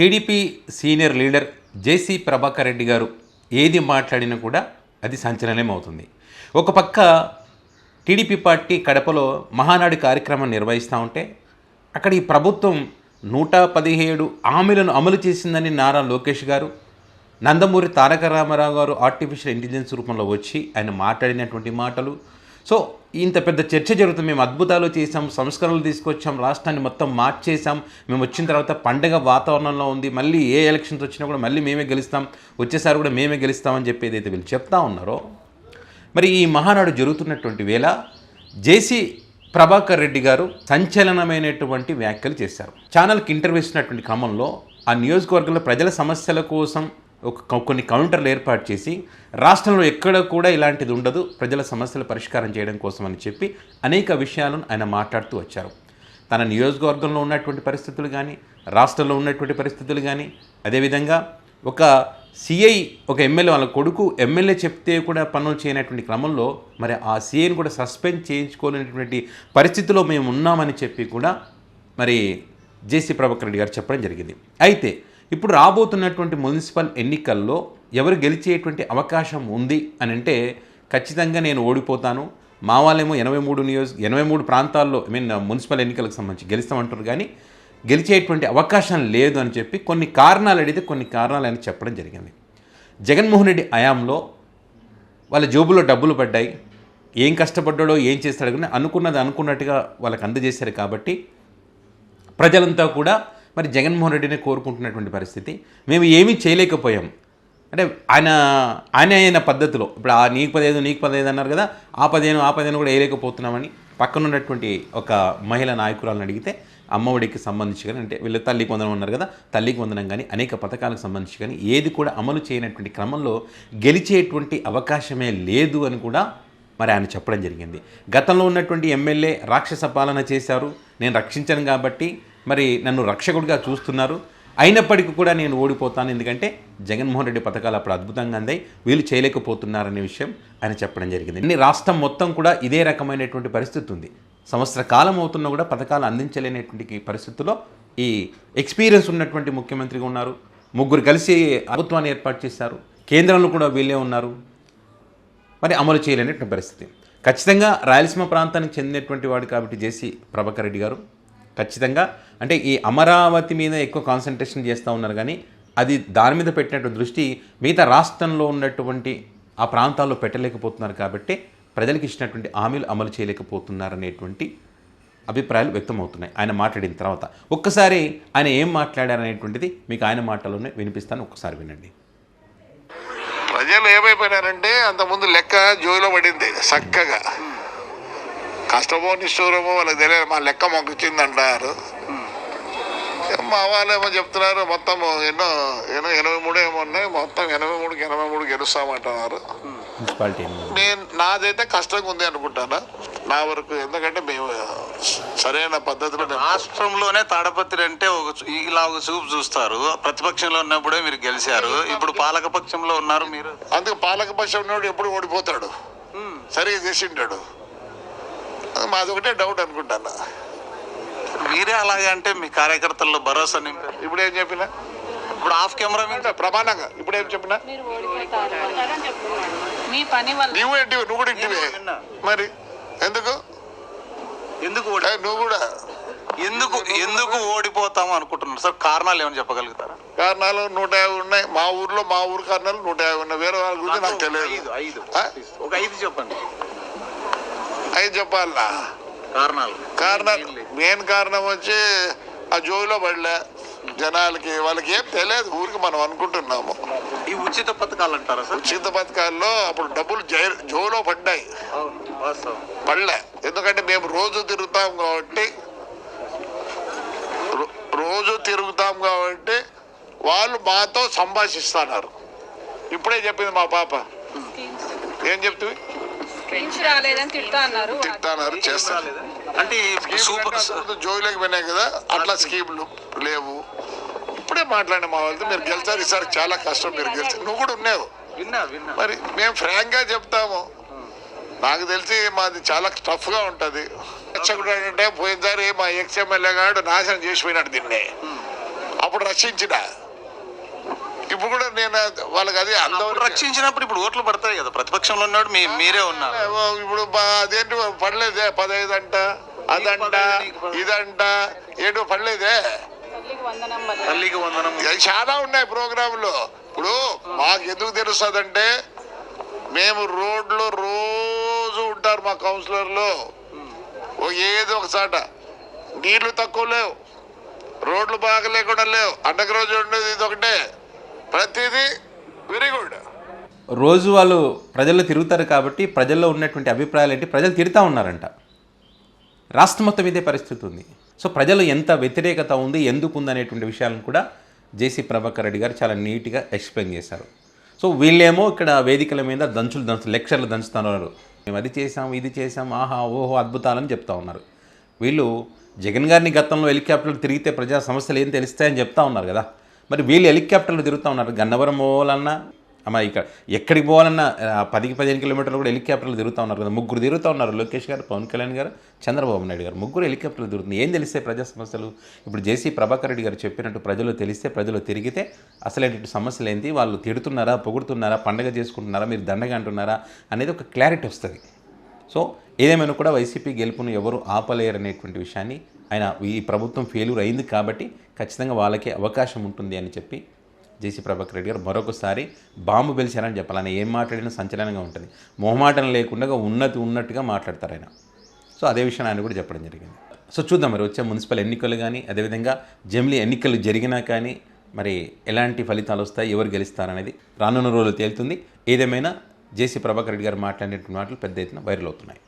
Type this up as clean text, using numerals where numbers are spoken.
TDP senior leader జేసీ ప్రభాకర్ రెడ్డి గారు ఏది మాట్లాడినా కూడా అది సంచలనం అవుతుంది. ఒక పక్క టీడీపీ పార్టీ కడపలో మహానాడు కార్యక్రమం నిర్వహిస్తూ ఉంటే అక్కడ ఈ ప్రభుత్వం 117 హామీలను అమలు చేసిందని నారా లోకేష్ గారు, నందమూరి తారక రామారావు గారు ఆర్టిఫిషియల్ ఇంటెలిజెన్స్ రూపంలో వచ్చి ఆయన మాట్లాడినటువంటి మాటలు. సో ఇంత పెద్ద చర్చ జరుగుతుంది. మేము అద్భుతాలు చేసాం, సంస్కరణలు తీసుకొచ్చాం, రాష్ట్రాన్ని మొత్తం మార్చేసాం, మేము వచ్చిన తర్వాత పండగ వాతావరణంలో ఉంది, మళ్ళీ ఏ ఎలక్షన్స్ వచ్చినా కూడా మళ్ళీ మేమే గెలుస్తాం, వచ్చేసారి కూడా మేమే గెలుస్తామని చెప్పి ఏదైతే వీళ్ళు చెప్తా ఉన్నారో, మరి ఈ మహానాడు జరుగుతున్నటువంటి వేళ జేసీ ప్రభాకర్ రెడ్డి గారు సంచలనమైనటువంటి వ్యాఖ్యలు చేశారు. ఛానల్కి ఇంటర్వ్యూ ఇస్తున్నటువంటి క్రమంలో ఆ నియోజకవర్గంలో ప్రజల సమస్యల కోసం కొన్ని కౌంటర్లు ఏర్పాటు చేసి రాష్ట్రంలో ఎక్కడ కూడా ఇలాంటిది ఉండదు, ప్రజల సమస్యల పరిష్కారం చేయడం కోసం అని చెప్పి అనేక విషయాలను ఆయన మాట్లాడుతూ వచ్చారు. తన నియోజకవర్గంలో ఉన్నటువంటి పరిస్థితులు కానీ, రాష్ట్రంలో ఉన్నటువంటి పరిస్థితులు కానీ, అదేవిధంగా ఒక సిఐ ఒక ఎమ్మెల్యే వాళ్ళ కొడుకు ఎమ్మెల్యే చెప్తే కూడా పనులు చేయనటువంటి క్రమంలో మరి ఆ సిఐని కూడా సస్పెండ్ చేయించుకోలేనటువంటి పరిస్థితిలో మేము ఉన్నామని చెప్పి కూడా మరి జేసీ ప్రభాకర్ రెడ్డి గారు చెప్పడం జరిగింది. అయితే ఇప్పుడు రాబోతున్నటువంటి మున్సిపల్ ఎన్నికల్లో ఎవరు గెలిచేటువంటి అవకాశం ఉంది అని అంటే ఖచ్చితంగా నేను ఓడిపోతాను, మా వాళ్ళేమో 83 ప్రాంతాల్లో మున్సిపల్ ఎన్నికలకు సంబంధించి గెలుస్తామంటారు, కానీ గెలిచేటువంటి అవకాశం లేదు అని చెప్పి కొన్ని కారణాలు అడిగితే కొన్ని కారణాలు అని చెప్పడం జరిగింది. జగన్మోహన్ రెడ్డి హయాంలో వాళ్ళ జోబులో డబ్బులు పడ్డాయి, ఏం కష్టపడ్డాడో ఏం చేస్తాడో కానీ అనుకున్నది అనుకున్నట్టుగా వాళ్ళకి అందజేశారు. కాబట్టి ప్రజలంతా కూడా మరి జగన్మోహన్ రెడ్డిని కోరుకుంటున్నటువంటి పరిస్థితి. మేము ఏమీ చేయలేకపోయాం అంటే ఆయన పద్ధతిలో ఇప్పుడు నీకు 15 అన్నారు కదా, ఆ 15 కూడా వేయలేకపోతున్నామని పక్కన ఉన్నటువంటి ఒక మహిళా నాయకురాలను అడిగితే అమ్మఒడికి సంబంధించి కానీ, అంటే వీళ్ళు తల్లికి వందనం ఉన్నారు కదా, తల్లికి వందనం కానీ అనేక పథకాలకు సంబంధించి కానీ ఏది కూడా అమలు చేయనటువంటి క్రమంలో గెలిచేటువంటి అవకాశమే లేదు అని కూడా మరి ఆయన చెప్పడం జరిగింది. గతంలో ఉన్నటువంటి ఎమ్మెల్యే రాక్షస పాలన చేశారు, నేను రక్షించను కాబట్టి మరి నన్ను రక్షకుడిగా చూస్తున్నారు, అయినప్పటికీ కూడా నేను ఓడిపోతాను, ఎందుకంటే జగన్మోహన్ రెడ్డి పథకాలు అప్పుడు అద్భుతంగా అందాయి, వీళ్ళు చేయలేకపోతున్నారనే విషయం ఆయన చెప్పడం జరిగింది. రాష్ట్రం మొత్తం కూడా ఇదే రకమైనటువంటి పరిస్థితి ఉంది. సంవత్సర కాలం అవుతున్నా కూడా పథకాలు అందించలేనటువంటి పరిస్థితుల్లో ఈ ఎక్స్పీరియన్స్ ఉన్నటువంటి ముఖ్యమంత్రిగా ఉన్నారు, ముగ్గురు కలిసి ప్రభుత్వాన్ని ఏర్పాటు చేశారు, కేంద్రంలో కూడా వీళ్ళే ఉన్నారు, మరి అమలు చేయలేనటువంటి పరిస్థితి. ఖచ్చితంగా రాయలసీమ ప్రాంతానికి చెందినటువంటి వాడు కాబట్టి జేసీ ప్రభాకర్ రెడ్డి గారు ఖచ్చితంగా అంటే ఈ అమరావతి మీద ఎక్కువ కాన్సన్ట్రేషన్ చేస్తూ ఉన్నారు, కానీ అది దాని మీద పెట్టినటువంటి దృష్టి మిగతా రాష్ట్రంలో ఉన్నటువంటి ఆ ప్రాంతాల్లో పెట్టలేకపోతున్నారు. కాబట్టి ప్రజలకు ఇచ్చినటువంటి హామీలు అమలు చేయలేకపోతున్నారనేటువంటి అభిప్రాయాలు వ్యక్తమవుతున్నాయి ఆయన మాట్లాడిన తర్వాత. ఒక్కసారి ఆయన ఏం మాట్లాడారనేటువంటిది మీకు ఆయన మాటల్లోనే వినిపిస్తాను, ఒక్కసారి వినండి. ప్రజలు ఏమైపోయినారంటే అంతకుముందు లెక్క జోయిలో పడింది చక్కగా, కష్టమో నిష్ఠూరమో వాళ్ళకి తెలియదు, మా లెక్క మాకు ఇచ్చిందంటారు. మా వాళ్ళు ఏమో చెప్తున్నారు మొత్తం ఎన్నో 83 ఏమో ఉన్నాయి, మొత్తం 83 గెలుస్తామంటున్నారు. నాదైతే కష్టంగా ఉంది అనుకుంటాను నా వరకు, ఎందుకంటే మేము సరైన పద్ధతిలో రాష్ట్రంలోనే తాడపత్రి అంటే ఇలా ఒక చూపు చూస్తారు. ప్రతిపక్షంలో ఉన్నప్పుడే మీరు గెలిచారు, ఇప్పుడు పాలకపక్షంలో ఉన్నారు మీరు, అందుకు పాలకపక్షం ఉన్నప్పుడు ఎప్పుడు ఓడిపోతాడు, సరిగా చేసింటాడు. మాది ఒకటే డౌట్ అనుకుంటాను. మీరే అలాగే అంటే మీ కార్యకర్తల్లో భరోసా నింపారు. ఇప్పుడు ఏం చెప్పినా, ఇప్పుడు ఆఫ్ కెమెరా మీద ప్రమాణంగా ఇప్పుడు ఏం చెప్పినా నువ్వు కూడా ఇంటివే మరి ఎందుకు నువ్వు కూడా ఎందుకు ఓడిపోతాము అనుకుంటున్నారు సార్? కారణాలు ఏమైనా చెప్పగలుగుతారా? కారణాలు 150 ఉన్నాయి మా ఊరు కారణాలు 150 ఉన్నాయి, వేరే వాళ్ళ గురించి నాకు తెలియదు. ఒక 5 చెప్పండి. 5 చెప్పాలనా? కారణాలు మెయిన్ కారణం వచ్చి ఆ జోలో పడలే జనాలకి, వాళ్ళకి ఏం తెలియదు, ఊరికి మనం అనుకుంటున్నాము. ఈ ఉచిత పథకాలు అంటారా సార్? ఉచిత పథకాల్లో అప్పుడు డబ్బులు జోలో పడ్డాయి, పడలే. ఎందుకంటే మేము రోజు తిరుగుతాం కాబట్టి వాళ్ళు మాతో సంభాషిస్తున్నారు. ఇప్పుడే చెప్పింది మా పాప, ఏం చెప్తుంది, తిట్టాన్నారు చేస్తారు అంటే జోయిలోకి పోయినాయి కదా, అట్లా స్కీములు లేవు. ఇప్పుడే మాట్లాడిన మా వాళ్ళతో, మీరు గెలిచారు ఈసారి చాలా కష్టం, మీరు గెలిచారు, నువ్వు కూడా ఉన్నావు. మరి మేము ఫ్రాంక్ గా చెప్తాము, నాకు తెలిసి మాది చాలా టఫ్గా ఉంటుంది. అంటే పోయినసారి మా ఎక్స్ఎమ్మెల్యే గారు నాశనం చేసిపోయినాడు దీన్ని. అప్పుడు రక్షించిన. ఇప్పుడు కూడా నేను వాళ్ళకి అది అందరూ రక్షించినప్పుడు ఇప్పుడు ఓట్లు పడతాయి కదా, ప్రతిపక్షంలో ఉన్నాడు మీరే ఉన్నారు. ఇప్పుడు అదేంటి పడలేదే 15 అంట, అదంట ఇదంట, ఏంటో పడలేదే. తల్లికి వందనం చాలా ఉన్నాయి ప్రోగ్రాంలు. ఇప్పుడు మాకు ఎందుకు తెలుస్తుందంటే మేము రోడ్లో రోజు ఉంటారు మా కౌన్సిలర్లు. ఏదో ఒక చాట నీళ్లు తక్కువ లేవు, రోడ్లు బాగా లేకుండా లేవు, అండర్గ్రౌండ్ ఉండేది ఇది ఒకటే, ప్రతిదీ వెరీ గుడ్. రోజు వాళ్ళు ప్రజల్లో తిరుగుతారు కాబట్టి ప్రజల్లో ఉన్నటువంటి అభిప్రాయాలు ఏంటి, ప్రజలు తిరుగుతూ ఉన్నారంట. రాష్ట్రం మొత్తం ఇదే పరిస్థితి ఉంది. సో ప్రజలు ఎంత వ్యతిరేకత ఉంది, ఎందుకు ఉంది అనేటువంటి విషయాలను కూడా జేసీ ప్రభాకర్ రెడ్డి గారు చాలా నీట్గా ఎక్స్ప్లెయిన్ చేశారు. సో వీళ్ళేమో ఇక్కడ వేదికల మీద లెక్చర్లు దంచుతున్నారు. మేము అది చేసాం, ఇది చేసాం, ఆహా ఓహో అద్భుతాలని చెప్తా ఉన్నారు. వీళ్ళు జగన్ గారిని గతంలో హెలికాప్టర్లు తిరిగితే ప్రజా సమస్యలు ఏం తెలుస్తాయని చెప్తా ఉన్నారు కదా. మరి వీళ్ళు హెలికాప్టర్లు తిరుగుతూ ఉన్నారు. గన్నవరం పోవాలన్నా అమ్మ ఇక్కడ ఎక్కడికి పోవాలన్నా 10-15 కిలోమీటర్లు కూడా హెలికాప్టర్లు తిరుగుతూ ఉన్నారు కదా. 3 తిరుగుతూ ఉన్నారు, లోకేష్ గారు, పవన్ కళ్యాణ్ గారు, చంద్రబాబు నాయుడు గారు. 3 హెలికాప్టర్లు తిరుగుతుంది. ఏం తెలిస్తే ప్రజా సమస్యలు? ఇప్పుడు జేసీ ప్రభాకర్ రెడ్డి గారు చెప్పినట్టు ప్రజలు తెలిస్తే, ప్రజలు తిరిగితే అసలేంటి సమస్యలు ఏంటి, వాళ్ళు తిడుతున్నారా, పొగుడుతున్నారా, పండగ చేసుకుంటున్నారా, మీరు దండగా అంటున్నారా అనేది ఒక క్లారిటీ వస్తుంది. సో ఏదేమైనా కూడా వైసీపీ గెలుపును ఎవరు ఆపలేరనేటువంటి విషయాన్ని ఆయన ఈ ప్రభుత్వం ఫెయిల్యూర్ అయింది కాబట్టి ఖచ్చితంగా వాళ్ళకే అవకాశం ఉంటుంది అని చెప్పి జేసీ ప్రభాకర్ రెడ్డి గారు మరొకసారి బాంబు బెలిచారని చెప్పాలి. ఆయన ఏం మాట్లాడినా సంచలనంగా ఉంటుంది. మొహమాటం లేకుండా ఉన్నట్టుగా మాట్లాడతారు ఆయన. సో అదే విషయాన్ని ఆయన కూడా చెప్పడం జరిగింది. సో చూద్దాం మరి వచ్చే మున్సిపల్ ఎన్నికలు కానీ, అదేవిధంగా జమిలీ ఎన్నికలు జరిగినా కానీ మరి ఎలాంటి ఫలితాలు వస్తాయి, ఎవరు గెలుస్తారనేది రానున్న రోజులు తేలుతుంది. ఏదేమైనా జేసీ ప్రభాకర్ రెడ్డి గారు మాట్లాడినటువంటి మాటలు పెద్ద ఎత్తున వైరల్ అవుతున్నాయి.